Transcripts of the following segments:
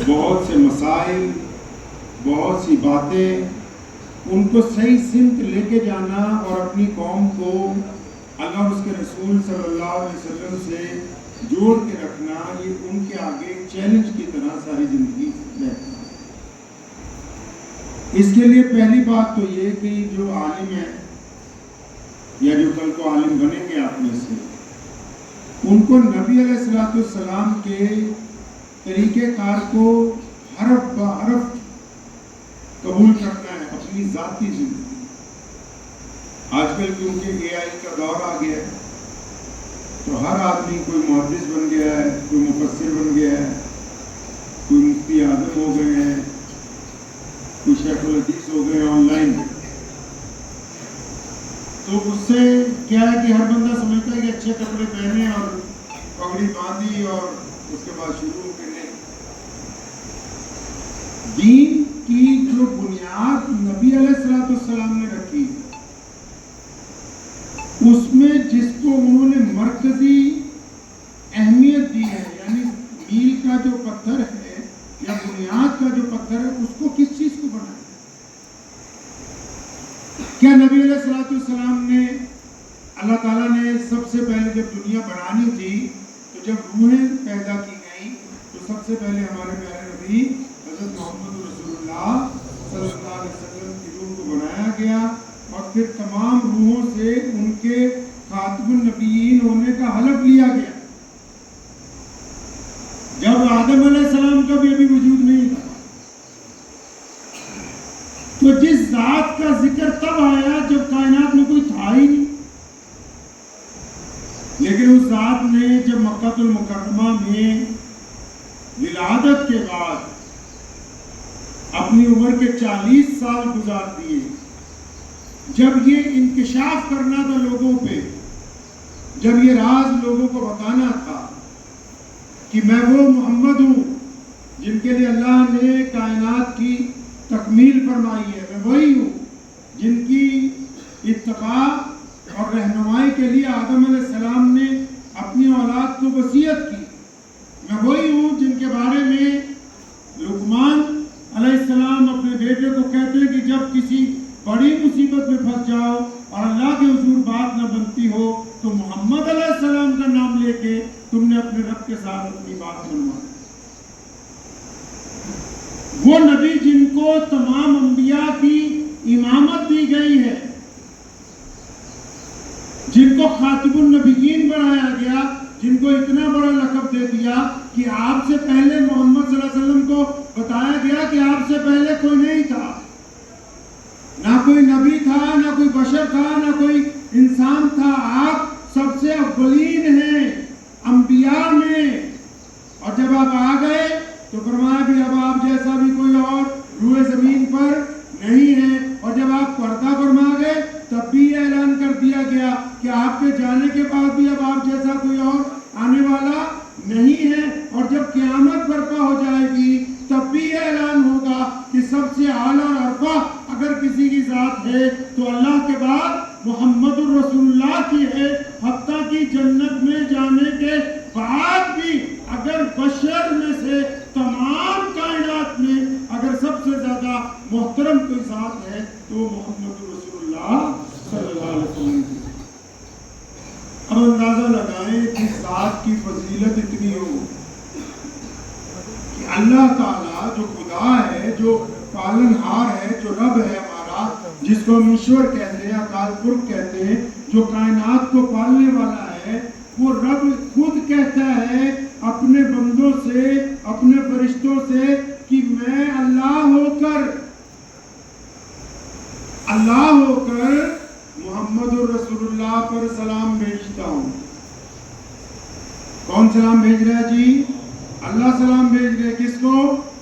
بہت سے مسائل، بہت سی باتیں، ان کو صحیح سمت لے کے جانا اور اپنی قوم کو اللہ اور اس کے رسول صلی اللہ علیہ وسلم سے جوڑ کے رکھنا، یہ ان کے آگے چیلنج کی طرح ساری زندگی رہتا ہے۔ اس کے لیے پہلی بات تو یہ کہ جو عالم ہے یا جو کل کو عالم بنیں گے آپ میں سے، ان کو نبی علیہ السلام کے طریقہ کار کو حرف بہ حرف قبول کرنا ہے اپنی ذاتی زندگی۔ آج کل کیونکہ اے آئی کا دور آ گیا ہے تو ہر آدمی کوئی محدث بن گیا ہے، کوئی مفسر بن گیا ہے، کوئی مفتی اعظم ہو گئے ہیں، کوئی شیخ الحدیث ہو گئے آن لائن۔ تو اس سے کیا ہے کہ ہر بندہ سمجھتا ہے کہ اچھے کپڑے پہنے اور پگڑی باندھی اور اس کے بعد شروع کرنے۔ دین کی جو بنیاد نبی علیہ السلام نے رکھی، اس میں جس کو انہوں نے مرکزی اہمیت دی ہے، یعنی میل کا جو پتھر ہے یا بنیاد کا جو پتھر ہے، اس کو کس چیز کو بنایا؟ کیا نبی علیہ السلام نے، اللہ تعالیٰ نے سب سے پہلے جب دنیا بنانی تھی تو جب روحیں پیدا کی گئیں تو سب سے پہلے ہمارے پیارے نبی حضرت محمد رسول اللہ صلی اللہ علیہ وسلم کی روح کو بنایا گیا اور پھر تمام روحوں سے ان کے خاتم النبیین ہونے کا حلف لیا گیا۔ جب آدم علیہ السلام کا بھی ابھی وجود نہیں تھا، تو جس ذات کا ذکر تب آیا جب کائنات میں کوئی تھا ہی نہیں، لیکن اس ذات نے جب مکہ المکرمہ میں ولادت کے بعد اپنی عمر کے 40 سال گزار دیے، جب یہ انکشاف کرنا تھا لوگوں پہ، جب یہ راز لوگوں کو بتانا تھا کہ میں وہ محمد ہوں جن کے لیے اللہ نے کائنات کی تکمیل فرمائی ہے، میں وہی ہوں جن کی اتقاء اور رہنمائی کے لیے آدم علیہ السلام نے اپنی اولاد کو وصیت کی، میں وہی ہوں جن کے بارے میں لقمان علیہ السلام اپنے بیٹے کو کہتے ہیں کہ جب کسی بڑی مصیبت میں پھنس جاؤ اور اللہ کے حضور بات نہ بنتی ہو تو محمد علیہ السلام کا نام لے کے تم نے اپنے رب کے ساتھ اپنی بات بنوائی۔ وہ نبی جن کو تمام انبیاء کی امامت دی گئی ہے، جن کو خاتم النبیین بنایا گیا، جن کو اتنا بڑا لقب دے دیا کہ آپ سے پہلے محمد صلی اللہ علیہ وسلم کو بتایا گیا کہ آپ سے پہلے کوئی نہیں تھا، نہ کوئی نبی تھا، نہ کوئی بشر تھا، نہ کوئی انسان تھا، آپ سب سے اولین ہیں انبیاء میں۔ اور جب آپ آ گئے تو فرمایا بھی اب آپ جیسا بھی کوئی اور روئے زمین پر نہیں ہے، اور جب آپ پردہ فرما گئے تب بھی یہ اعلان کر دیا گیا کہ آپ کے جانے کے بعد بھی اب آپ جیسا کوئی اور آنے والا نہیں ہے، اور جب قیامت برپا ہو جائے گی تب بھی یہ اعلان ہوگا کہ سب سے اعلیٰ اور ارفع اگر کسی کی ذات ہے تو اللہ کے بعد محمد الرسول اللہ کی ہے، حتیٰ کہ جنت میں جانے کے بعد بھی اگر بشر میں سے تمام کائنات میں اگر سب سے زیادہ محترم کوئی ذات ہے تو وہ محمد رسول اللہ صلی اللہ علیہ وسلم کی۔ اب اندازہ لگائیں کہ ذات کی فضیلت اتنی ہو کہ اللہ تعالیٰ جو خدا ہے، جو پالنہار ہے، جو رب ہے ہمارا، جس کو ہم ایشور کہتے ہیں، اکال پرکھ کہتے ہیں، جو کائنات کو پالنے والا ہے، وہ رب خود کہتا ہے اپنے بندوں سے، اپنے فرشتوں سے کہ میں اللہ ہو کر محمد الرسول اللہ پر سلام بھیجتا ہوں۔ کون سلام بھیج رہا ہے جی؟ اللہ سلام بھیج رہے، کس کو؟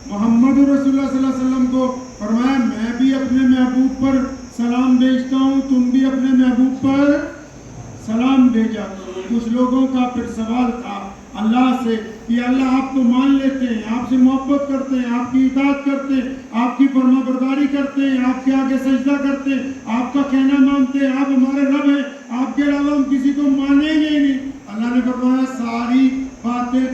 محمد رسول اللہ صلی اللہ علیہ وسلم کو۔ فرمایا میں بھی اپنے محبوب پر سلام بھیجتا ہوں، تم بھی اپنے محبوب پر سلام بھیجا کرو۔ کچھ لوگوں کا پھر سوال تھا اللہ سے کہ اللہ آپ کو مان لیتے ہیں، آپ سے محبت کرتے ہیں، آپ کی اطاعت کرتے ہیں، آپ کی فرما برداری کرتے ہیں، آپ کے آگے سجدہ کرتے ہیں، آپ کا کہنا مانتے ہیں، آپ ہمارے رب ہیں، آپ کے علاوہ ہم کسی کو مانیں گے نہیں۔ اللہ نے فرمایا ساری باتیں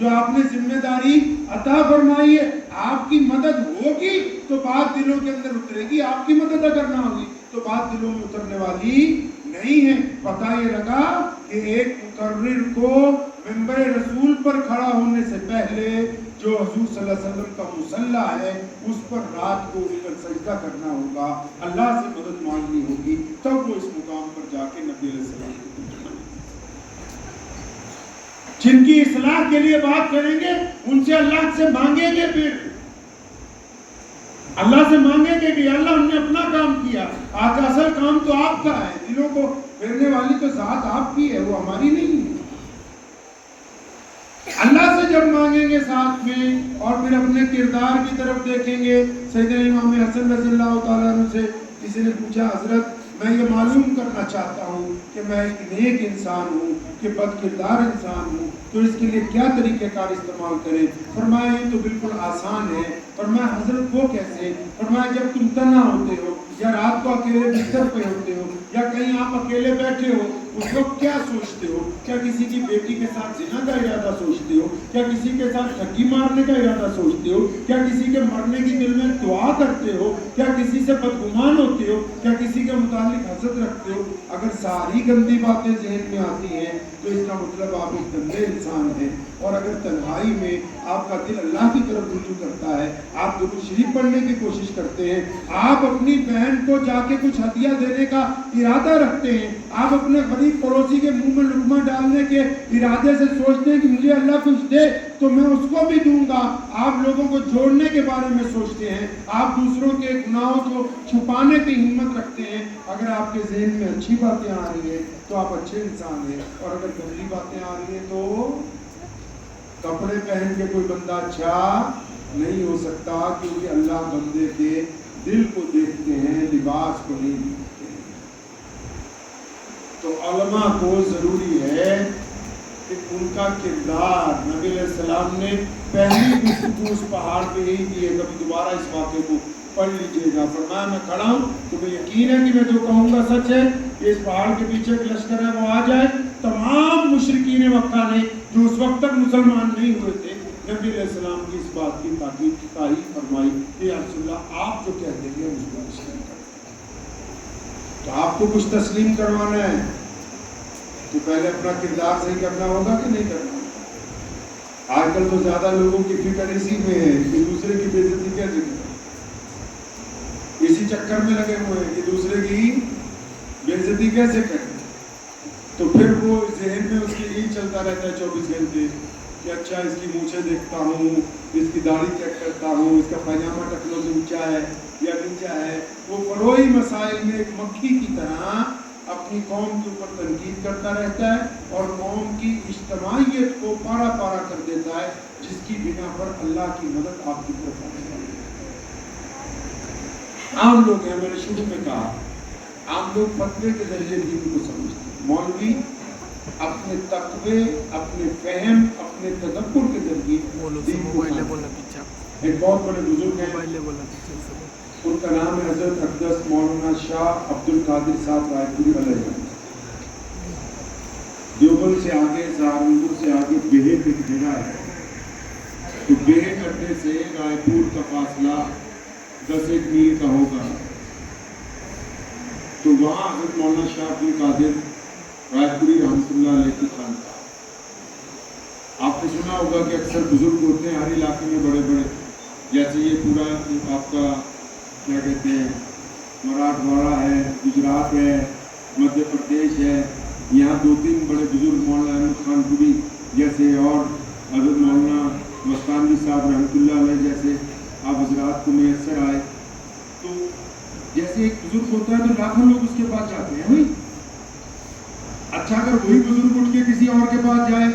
جو آپ نے ذمہ داری عطا فرمائی ہے، آپ کی مدد ہوگی تو بات دلوں کے اندر اترے گی، آپ کی مدد اگر نہ ہوگی تو بات دلوں میں اترنے والی نہیں ہے۔ پتہ یہ لگا کہ ایک مقرر کو منبر رسول پر کھڑا ہونے سے پہلے جو حضور صلی اللہ علیہ وسلم کا مصلی ہے اس پر رات کو اٹھ کر سجدہ کرنا ہوگا، اللہ سے مدد مانگنی ہوگی، تب وہ اس مقام پر جا کے نبی علیہ السلام کو پہنچے۔ جن کی اصلاح کے لیے بات کریں گے ان سے اللہ سے مانگیں گے، پھر اللہ سے مانگیں گے کہ اللہ ہم نے اپنا کام کیا، آج اصل کام تو آپ کا ہے، دلوں کو پھیرنے والی تو ذات آپ کی ہے، وہ ہماری نہیں ہے۔ اللہ سے جب مانگیں گے ساتھ میں اور پھر اپنے کردار کی طرف دیکھیں گے۔ سیدنا امام حسن رضی اللہ تعالیٰ عنہ سے کسی نے پوچھا، حضرت میں یہ معلوم کرنا چاہتا ہوں کہ میں ایک نیک انسان ہوں کہ بد کردار انسان ہوں، تو اس کے لیے کیا طریقہ کار استعمال کریں؟ فرمایا یہ تو بالکل آسان ہے۔ فرمایا حضرت وہ کیسے؟ فرمایا جب تم تنہا ہوتے ہو یا رات کو اکیلے بستر پہ ہوتے ہو یا کہیں آپ اکیلے بیٹھے ہو، اس وقت کیا سوچتے ہو؟ کیا کسی کی بیٹی کے ساتھ زنا کا ارادہ سوچتے ہو؟ کیا کسی کے ساتھ ٹھگی مارنے کا ارادہ سوچتے ہو؟ کیا کسی کے مرنے کی دل میں دعا کرتے ہو؟ کیا کسی سے بدگمان ہوتے ہو؟ کیا کسی کے متعلق حسد رکھتے ہو؟ اگر ساری گندی باتیں ذہن میں آتی ہیں تو اس کا مطلب آپ ایک گندے انسان ہیں۔ اور اگر تنہائی میں آپ کا دل اللہ کی طرف رجوع کرتا ہے، آپ درود شریف پڑھنے کی کوشش کرتے ہیں، آپ اپنی بہن کو جا کے کچھ ہدیہ دینے کا ارادہ رکھتے ہیں، آپ اپنے غریب پڑوسی کے منہ میں لقمہ ڈالنے کے ارادے سے سوچتے ہیں کہ مجھے اللہ کچھ دے تو میں اس کو بھی دوں گا، آپ لوگوں کو جوڑنے کے بارے میں سوچتے ہیں، آپ دوسروں کے گناہوں کو چھپانے کی ہمت رکھتے ہیں، اگر آپ کے ذہن میں اچھی باتیں آ رہی ہیں تو آپ اچھے انسان ہیں، اور اگر گندی باتیں آ رہی ہیں تو کپڑے پہن کے کوئی بندہ اچھا نہیں ہو سکتا، کیونکہ اللہ بندے کے دل کو دیکھتے ہیں، لباس کو نہیں دیکھتے ہیں۔ تو علماء کو ضروری ہے کہ ان کا کردار، نبی علیہ السلام نے پہلی گفتگو اس پہاڑ پہ یہی کی ہے، کبھی دوبارہ اس واقعے کو پڑھ لیجئے گا۔ فرمایا میں کھڑا ہوں، تمہیں یقین ہے کہ میں جو کہوں گا سچ ہے، کہ اس پہاڑ کے پیچھے ایک لشکر ہے وہ آ جائے۔ تمام مشرکین مکہ نے جو اس وقت تک مسلمان نہیں ہوئے تھے، نبی علیہ السلام کی اس بات کی تائید فرمائی کہ یا رسول اللہ آپ جو کہتے ہیں اس کو تسلیم کریں۔ تو آپ کو کچھ تسلیم کروانا ہے تو پہلے اپنا کردار صحیح کرنا ہوگا کہ نہیں کرنا ہوگا؟ آج کل تو زیادہ لوگوں کی فکر اسی میں ہے کہ دوسرے کی بے عزتی کیسے کریں، اسی چکر میں لگے ہوئے ہیں کہ دوسرے کی بے عزتی کیسے کریں۔ تو پھر وہ ذہن میں اس کے یہی چلتا رہتا ہے 24 گھنٹے کہ اچھا اس کی مونچھیں دیکھتا ہوں، اس کی داڑھی چیک کرتا ہوں، اس کا پائجامہ ٹکلوں سے اونچا ہے یا نیچا ہے۔ وہ فروئی مسائل میں ایک مکھی کی طرح اپنی قوم کے اوپر تنقید کرتا رہتا ہے اور قوم کی اجتماعیت کو پارا پارا کر دیتا ہے، جس کی بنا پر اللہ کی مدد آپ کی طرف آنے والی ہے۔ عام لوگ ہیں، میں نے شروع میں کہا، عام لوگ فتوے کے ذریعے دین کو سمجھتے ہیں۔ مولوی اپنے تقوی، اپنے فہم، اپنے تدبر کے ذریعے دین کو سمجھتے ہیں۔ ایک بہت بڑے بزرگ ہیں، ان کا نام ہے حضرت اقدس مولانا شاہ عبد القادر صاحب رائے پوری علیہ۔ دیوبند سے آگے، سہارنپور سے آگے بیہٹ ایک جگہ ہے، تو بیہٹ اڈے سے رائے پور کا فاصلہ 10 میل کا ہوگا۔ تو وہاں حضرت مولانا شاہ عبد القادر رائے پوری رحمۃ اللہ علیہ کی خانقاہ۔ آپ نے سنا ہوگا کہ اکثر بزرگ ہوتے ہیں ہر علاقے میں بڑے بڑے، جیسے یہ پورا آپ کا کیا کہتے ہیں مراٹھواڑہ ہے، گجرات ہے، مدھیہ پردیش ہے، یہاں 2-3 بڑے بزرگ مولانا احمد خان پوری جیسے اور حضرت مولانا مستانوی صاحب رحمۃ اللہ علیہ جیسے آپ حضرات کو میسر آئے۔ تو جیسے ایک بزرگ ہوتا ہے تو لاکھوں لوگ اس کے پاس جاتے ہیں بھائی۔ اچھا اگر وہی بزرگ اٹھ کے کسی اور کے پاس جائے،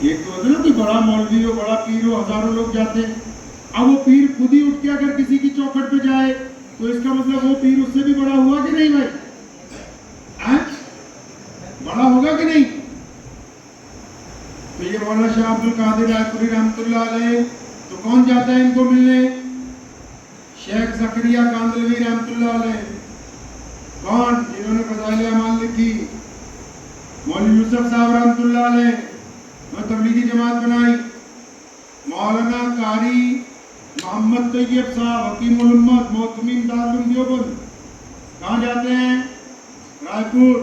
ایک تو ہوتا ہے نا کوئی بڑا مولوی ہو، بڑا پیر ہو، ہزاروں لوگ جاتے ہیں، اب وہ پیر خود ہی اٹھ کے اگر کسی کی چوکھٹ پہ جائے تو اس کا مطلب وہ پیر اس سے بھی بڑا ہوا کہ نہیں بھائی؟ بڑا ہوگا کہ نہیں؟ تو یہ مولانا شاہ عبد القادر رائے پوری رحمۃ اللہ علیہ، تو کون جاتا ہے ان کو ملنے؟ شیخ زکریا کاندلوی رحمۃ اللہ علیہ، کون جنہوں نے فضائل اعمال لکھی، مولوی یوسف صاحب رحمۃ اللہ علیہ، میں تبلیغی جماعت بنائی، مولانا قاری محمد طیب صاحب حکیم الامت محتمین دارالعلوم دیوبند، کہاں جاتے ہیں؟ رائے پور۔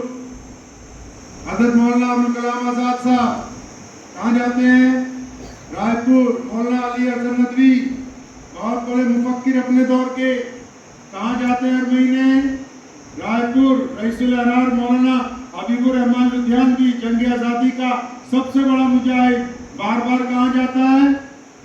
حضرت مولانا ابوالکلام آزاد صاحب کہاں جاتے ہیں؟ رائے پور۔ مولانا علی حسن ندوی بہت بڑے مفکر اپنے دور کے، کہاں جاتے ہیں ہر مہینے؟ رائے پور۔ رئیس الاحرار مولانا حبیب الرحمان لدھیانوی جنگ آزادی کا سب سے بڑا مجاہد، بار بار کہاں جاتا ہے؟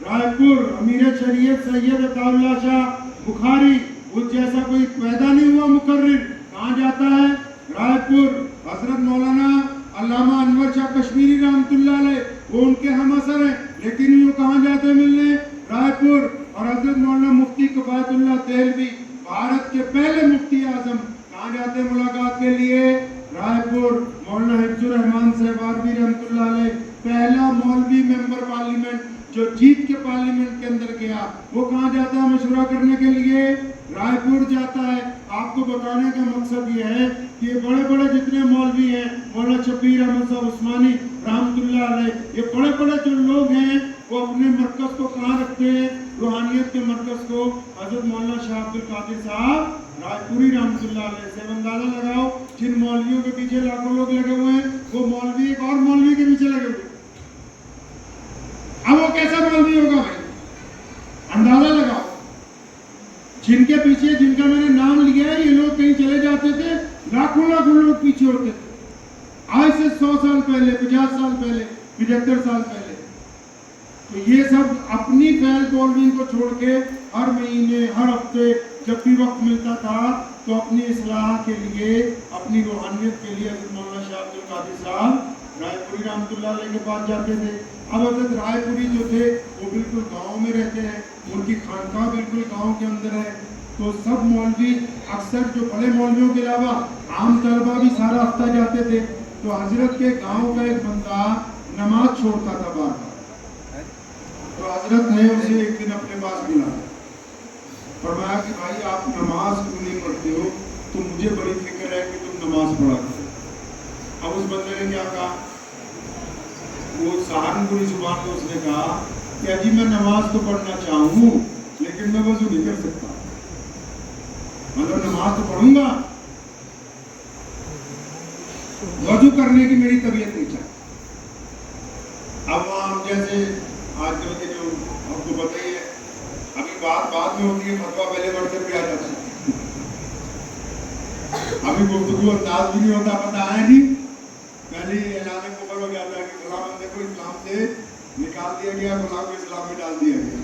رائے پور۔ امیر شریعت سید عطا اللہ شاہ بخاری، اس جیسا کوئی پیدا نہیں ہوا مقرر، کہاں جاتا ہے؟ رائے پور۔ حضرت مولانا علامہ انور شاہ کشمیری رحمۃ اللہ علیہ، وہ ان کے ہم اثر ہیں، لیکن وہ کہاں جاتے ہیں ملنے؟ رائے پور۔ اور حضرت مولانا مفتی کفایت اللہ دہلوی، بھارت کے پہلے مفتی اعظم، کہاں جاتے ہیں ملاقات کے لیے؟ رائے پور۔ مولانا حفظ الرحمان صاحب عربی رحمۃ اللہ علیہ، پہلا مولوی ممبر پارلیمنٹ جو جیت کے پارلیمنٹ کے اندر گیا، وہ کہاں جاتا ہے مشورہ کرنے کے لیے؟ رائے پور جاتا ہے۔ آپ کو بتانے کا مقصد یہ ہے کہ یہ بڑے بڑے جتنے مولوی ہیں، مولانا شبیر احمد صاحب عثمانی رحمۃ اللہ علیہ، یہ بڑے بڑے جو لوگ ہیں وہ اپنے مرکز کو کہاں رکھتے ہیں؟ روحانیت کے مرکز کو حضرت مولانا شاہ عبد القادر صاحب رائے پوری رحمۃ اللہ علیہ سے۔ اندازہ لگاؤ جن مولویوں کے پیچھے لاکھوں لوگ لگے ہوئے ہیں، وہ مولوی ایک اور مولوی کے پیچھے لگے ہوئے ہیں۔ اب وہ کیسا مولوی ہوگا بھائی؟ اندازہ لگاؤ۔ جن کے پیچھے، جن کا میں نے نام لیا ہے، یہ لوگ کہیں چلے جاتے تھے، لاکھوں لاکھوں لوگ پیچھے ہوتے تھے، آج سے 100 سال پہلے، 50 سال پہلے، 75 سال پہلے۔ تو یہ سب اپنی فیل فالوئنگ کو چھوڑ کے ہر مہینے، ہر ہفتے جب بھی وقت ملتا تھا تو اپنی اصلاح کے لیے، اپنی روحانیت کے لیے حضرت مولانا شاہ عبد القادر صاحب رائے پوری رحمۃ اللہ علیہ کے پاس جاتے تھے۔ اب حضرت رائے پوری جو تھے وہ بالکل گاؤں میں رہتے ہیں، ان کی خانقاہ بالکل گاؤں کے اندر ہے، تو سب مولوی اکثر جو بڑے مولویوں کے علاوہ عام طلبہ بھی سارا ہفتہ جاتے تھے۔ تو حضرت کے گاؤں کا ایک بندہ نماز چھوڑتا تھا بار بار، تو حضرت نے اسے ایک دن اپنے پاس بلایا، فرمایا کہ بھائی آپ نماز کیوں نہیں پڑھتے ہو؟ تو مجھے بڑی فکر ہے کہ تم نماز پڑھا کرو۔ اب اس بندے نے کیا کہا؟ وہ سہارنپوری زبان میں اس نے کہا کہ اجی میں نماز تو پڑھنا چاہوں لیکن میں وضو نہیں کر سکتا، مطلب نماز تو پڑھوں گا، وضو کرنے کی میری طبیعت نہیں چاہتی۔ اب وہاں جیسے آج کل کے جو آپ کو پتہ ہی ہے، ابھی بات بعد میں ہوتی ہے، فتویٰ پہلے بڑھتے پہ آ جاتا ہے، ابھی گفتگو انداز بھی نہیں ہوتا، پتہ آیا نہیں، پہلے اعلان کفر ہو جاتا ہے کہ فلاں بندے کو اسلام سے نکال دیا گیا، فلاں کو اسلام میں ڈال دیا گیا۔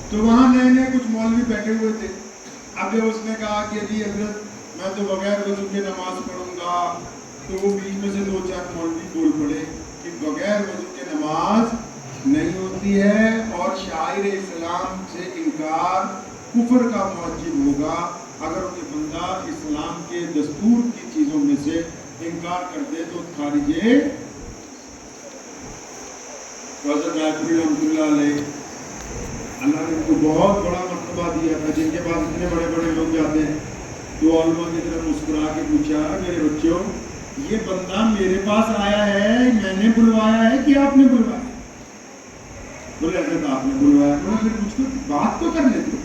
تو وہاں نئے نئے کچھ مولوی بیٹھے ہوئے تھے۔ اب جب اس نے کہا کہ جی حضرت میں تو بغیر وضو کے نماز پڑھوں گا، تو وہ بیچ میں سے 2-4 مولوی بول پڑے کہ بغیر وضو کے نماز نہیں ہوتی ہے، اور شاعر اسلام سے انکار کفر کا موجب ہوگا اگر کوئی بندہ اسلام کے دستور کی چیزوں میں سے انکار کر دے تو خارج ہے۔ حضرت رائے پوری رحمۃ اللہ علیہ، اللہ نے ان کو بہت بڑا مرتبہ دیا تھا، جن کے پاس اتنے بڑے بڑے لوگ جاتے ہیں، تو علماء کی طرف مسکرا کے پوچھا میرے بچوں یہ بندہ میرے پاس آیا ہے، میں نے بلوایا ہے کہ آپ نے بلوایا؟ بولے حضرت آپ نے بلوایا۔ تو پھر مجھ کو بات تو کر لیتے۔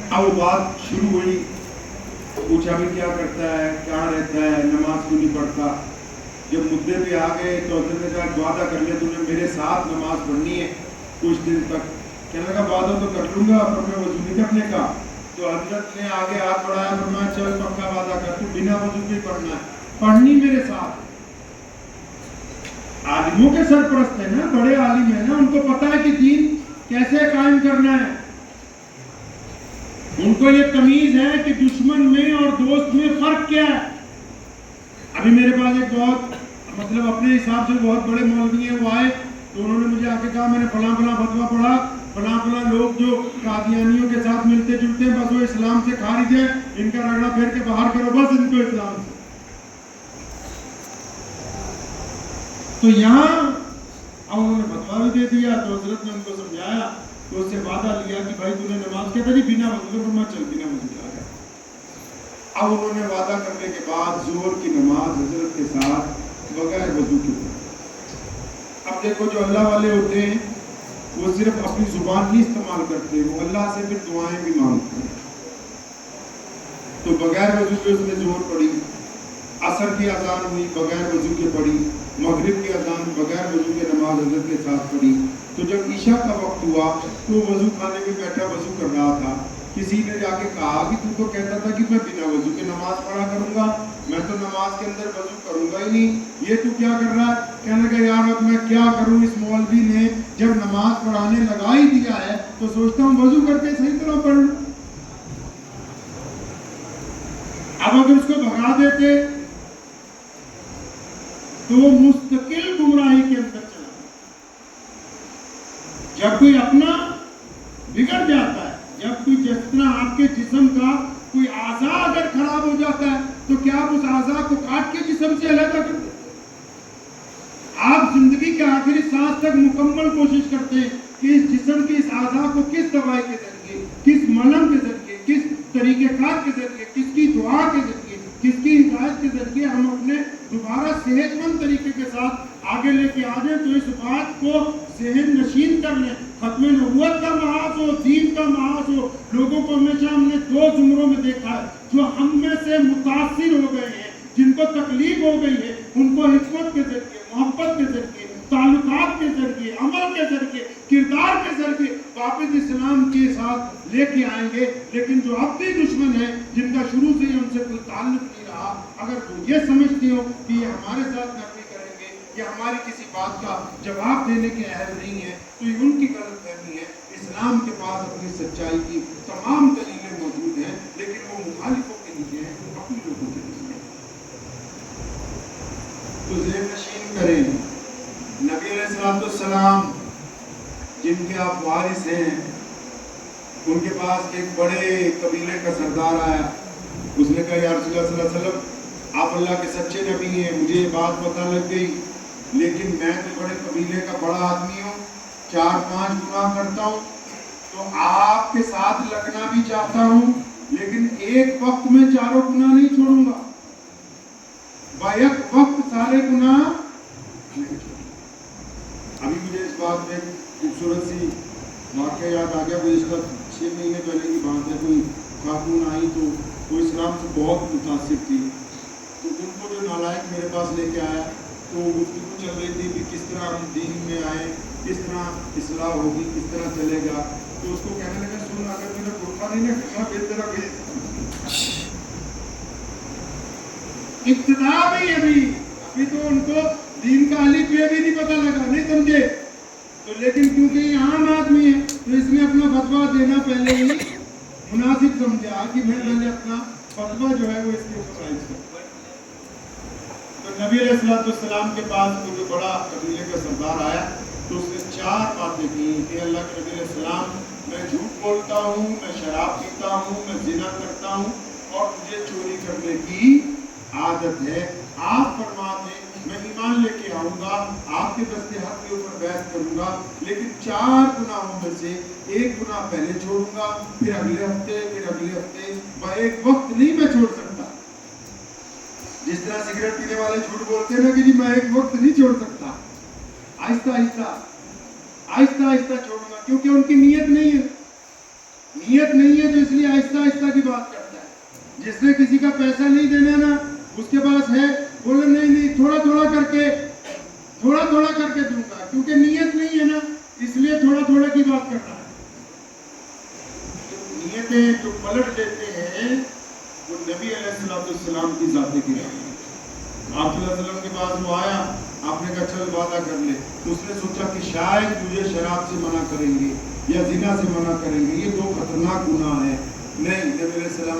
اب وہ بات شروع ہوئی، پوچھا بھی کیا کرتا ہے، کہاں رہتا ہے، نماز کیوں نہیں پڑھتا۔ جب مدعے پہ آ گئے تو حضرت نے کہا وعدہ کر لیا تم نے میرے ساتھ نماز پڑھنی ہے کچھ دن تک۔ کہنے لگا وعدہ تو کر لوں گا پر میں وضو نہیں کرنے کا۔ تو حضرت نے آگے ہاتھ بڑھایا، فرمایا چل پکا وعدہ کر، تو بنا وضو کے پڑھنا ہے، پڑھنی میرے ساتھ۔ عالموں کے سرپرست ہیں نا، بڑے عالم ہیں نا، ان کو پتا ہے کہ دین کیسے قائم کرنا ہے، ان کو یہ تمیز ہے کہ دشمن میں اور دوست میں فرق کیا ہے۔ ابھی میرے پاس ایک بہت مطلب اپنے حساب سے بہت بڑے مولوی ہیں، وہ آئے تو انہوں نے مجھے آ کے کہا میں نے فلاں فلاں فتویٰ پڑھا، فلاں فلاں لوگ جو قادیانیوں کے ساتھ ملتے جلتے ہیں بس وہ اسلام سے خارج ہے، ان کا رگڑا پھیر کے باہر کرو بس ان کو اسلام سے۔ تو یہاں اب انہوں نے فتویٰ بھی دے دیا، تو حضرت نے ان کو سمجھایا، تو اس سے وعدہ لیا کہ بھائی تو نے نماز کہتا جی بنا وضو کے، فرمایا چل بنا وضو کے آ گیا۔ اب انہوں نے وعدہ کرنے کے بعد ظہر کی نماز حضرت کے ساتھ بغیر وضو کے پڑھی۔ آپ دیکھو جو اللہ والے ہوتے ہیں وہ صرف اپنی زبان نہیں استعمال کرتے، وہ اللہ سے پھر دعائیں بھی مانگتے ہیں. تو بغیر وضو کے اس نے زور پڑی، عصر کی اذان ہوئی بغیر وضو کے پڑی، مغرب کی اذان بغیر وضو کے نماز حضرت کے ساتھ پڑھی. تو جب عشاء کا وقت ہوا تو وہ وضو خانے میں بیٹھا وضو کر رہا تھا. کسی نے جا کے کہا کہ تو کہتا تھا کہ میں بنا وضو کے نماز پڑھا کروں گا، میں تو نماز کے اندر وضو کروں گا ہی نہیں، یہ تو کیا کر رہا ہے؟ کہنے لگا یار اب میں کیا کروں، اس مولوی نے جب نماز پڑھانے لگا ہی دیا ہے تو سوچتا ہوں وضو کر کے صحیح طرح پڑھ لوں. اب اگر اس کو بھگا دیتے تو وہ مستقل گمراہی کے اندر چلا. جب کوئی اپنا بگڑ جاتا ہے، جب کوئی جس طرح آپ کے جسم کا کوئی اعضاء اگر خراب ہو جاتا ہے تو کیا آپ اس اعضاء کو کاٹ کے جسم سے علیحدہ کرتے ہیں؟ آپ زندگی کے آخری سانس تک مکمل کوشش کرتے ہیں کہ اس جسم کے اس اعضاء کو کس دوائی کے ذریعے، کس ملہم کے ذریعے، کس طریقہ کار کے ذریعے، کس کی دعا کے ذریعے، کس کی ہدایت کے ذریعے ہم اپنے دوبارہ صحت مند طریقے کے ساتھ آگے لے کے آ جائیں. تو اس بات کو ذہن نشین کر لیں. ختم نبوت کا محاذ ہو، دین کا محاذ ہو، لوگوں کو ہمیشہ ہم نے دو زمروں میں دیکھا ہے. جو ہم میں سے متاثر ہو گئے ہیں، جن کو تکلیف ہو گئی ہے، ان کو حکمت کے ذریعے، محبت کے ذریعے، تعلقات کے ذریعے، عمل کے ذریعے، کردار کے ذریعے واپس اسلام کے ساتھ لے کے آئیں گے. لیکن جو اپنے دشمن ہیں، جن کا شروع سے ہی ہم سے کوئی تعلق نہیں رہا، اگر وہ یہ سمجھتے ہو کہ یہ ہمارے ساتھ نرمی کریں گے یا ہماری کسی بات کا جواب دینے کے اہل نہیں ہے، تو یہ ان کی غلط فہمی ہے. اسلام کے پاس اپنی سچائی کی تمام دلیلیں موجود ہیں، لیکن وہ مخالفوں کے لیے ہیں، اپنے لوگوں کے لیے. تو ذہن نشین کریں، نبی علیہ السلام جن کے آپ وارث ہیں، ان کے پاس ایک بڑے قبیلے کا سردار آیا. اس نے کہا یا رسول اللہ صلی اللہ علیہ وسلم، آپ اللہ کے سچے نبی ہیں، مجھے یہ بات پتہ لگ گئی، لیکن میں تو بڑے قبیلے کا بڑا آدمی ہوں، 4-5 گناہ کرتا ہوں، تو آپ کے ساتھ لگنا بھی چاہتا ہوں، لیکن ایک وقت میں 4 گناہ نہیں چھوڑوں گا، بیک وقت سارے گناہ نہیں چھوڑوں گا. ابھی مجھے اس بات میں خوبصورت سی واقعہ یاد آ گیا. گزشتہ 6 مہینے پہلے کی بات ہے. کوئی خاتون آئی تو وہ اسلام سے بہت متاثر تھی، تو ان کو جو نالائق میرے پاس لے کے آیا تو گفتگو چل رہی تھی کہ کس طرح ہم دین میں آئے، کس طرح اصلاح ہوگی، کس طرح چلے گا. تو اس کو کہنے لگا سن، اگر میرا برقع نہیں نہ بہتر بھی ابتدا بھی ابھی تو ان کو دین کا الف بے بھی نہیں پتہ لگا، نہیں سمجھے. تو لیکن کیونکہ یہ عام آدمی ہے تو اس نے اپنا فتویٰ دینا پہلے ہی مناسب سمجھا کہ میں پہلے اپنا فتویٰ جو ہے وہ اس کے اوپر رائج کروں. تو نبی علیہ السلام کے پاس وہ جو بڑا قبیلے کا سردار آیا تو اس نے 4 باتیں کی کہ اللہ کے نبی علیہ السلام، میں جھوٹ بولتا ہوں، میں شراب پیتا ہوں، میں زنا کرتا ہوں اور مجھے چوری کرنے کی عادت ہے. آپ فرما دیں میں ایمان لے کے آؤں گا، آپ کے دست حق کے اوپر بیعت کروں گا، لیکن 4 گناہوں میں سے ایک گناہ پہلے چھوڑوں گا، پھر اگلے ہفتے، پھر اگلے ہفتے، ایک وقت نہیں میں چھوڑ سکتا. جس طرح سگریٹ پینے والے جھوٹ بولتے ہیں نا کہ جی میں ایک وقت نہیں چھوڑ سکتا، آہستہ آہستہ چھوڑوں گا، کیونکہ ان کی نیت نہیں ہے تو اس لیے آہستہ آہستہ کی بات کرتا ہے. جس نے کسی کا پیسہ نہیں دینا نا، اس کے پاس ہے، بولے نہیں تھوڑا تھوڑا کر کے دوں گا، کیونکہ نیت نہیں ہے نا، اس لیے تھوڑا تھوڑا کی بات کرتا ہے. نیتیں جو پلٹ دیتے ہیں وہ نبی علیہ السلام کی ذات کی ہے. آپ صلی اللہ علیہ وسلم کے پاس وہ آیا، آپ نے کہا چل وعدہ کر لے. تو اس نے سوچا کہ شاید مجھے شراب سے منع کریں گے یا زنا سے منع کریں گے، یہ 2 خطرناک گناہ ہیں. نہیں، نبی علیہ السلام